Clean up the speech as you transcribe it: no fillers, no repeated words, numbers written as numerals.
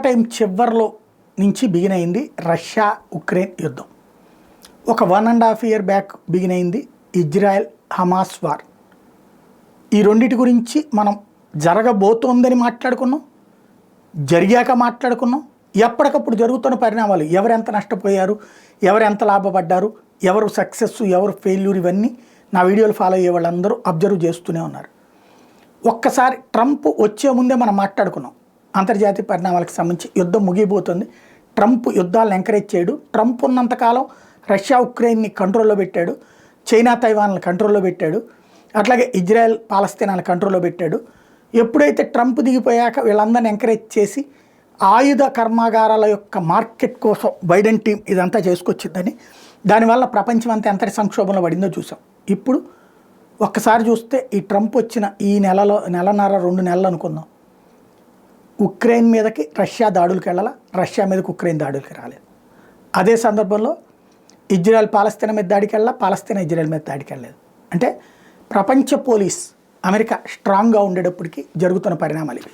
Time చివరిలో నుంచి begin అయింది రష్యా ఉక్రెయిన్ యుద్ధం. ఒక 1.5 year బ్యాక్ బిగిన్ అయింది ఇజ్రాయెల్ హమాస్ వార్. ఈ రెండిటి గురించి మనం జరగబోతోందని మాట్లాడుకున్నాం, జరిగాక మాట్లాడుకున్నాం. ఎప్పటికప్పుడు జరుగుతున్న పరిణామాలు, ఎవరెంత నష్టపోయారు, ఎవరెంత లాభపడ్డారు, ఎవరు సక్సెస్, ఎవరు ఫెయిల్యూర్, ఇవన్నీ నా వీడియోలు ఫాలో అయ్యే వాళ్ళందరూ అబ్జర్వ్ చేస్తూనే ఉన్నారు. ఒక్కసారి ట్రంప్ వచ్చే ముందే మనం మాట్లాడుకున్నాం అంతర్జాతీయ పరిణామాలకు సంబంధించి. యుద్ధం ముగిపోతుంది, ట్రంప్ యుద్ధాలను ఎంకరేజ్ చేయడు. ట్రంప్ ఉన్నంతకాలం రష్యా ఉక్రెయిన్ని కంట్రోల్లో పెట్టాడు, చైనా తైవాన్లను కంట్రోల్లో పెట్టాడు, అట్లాగే ఇజ్రాయెల్ పాలస్తీనాలను కంట్రోల్లో పెట్టాడు. ఎప్పుడైతే ట్రంప్ దిగిపోయాక వీళ్ళందరినీ ఎంకరేజ్ చేసి ఆయుధ కర్మాగారాల యొక్క మార్కెట్ కోసం బైడెన్ టీం ఇదంతా చేసుకొచ్చిందని, దానివల్ల ప్రపంచం అంతా ఎంతటి సంక్షోభంలో పడిందో చూసాం. ఇప్పుడు ఒక్కసారి చూస్తే ఈ ట్రంప్ వచ్చిన ఈ నెలన్నర 2 నెలలు అనుకుందాం, ఉక్రెయిన్ మీదకి రష్యా దాడులకు వెళ్ళాల, రష్యా మీదకి ఉక్రెయిన్ దాడులకి రాలేదు. అదే సందర్భంలో ఇజ్రాయెల్ పాలస్తీనా మీద దాడికి వెళ్ళాల, పాలస్తీనా ఇజ్రాయెల్ మీద దాడికి వెళ్ళలేదు. అంటే ప్రపంచ పోలీస్ అమెరికా స్ట్రాంగ్గా ఉండేటప్పటికి జరుగుతున్న పరిణామాలు ఇవి.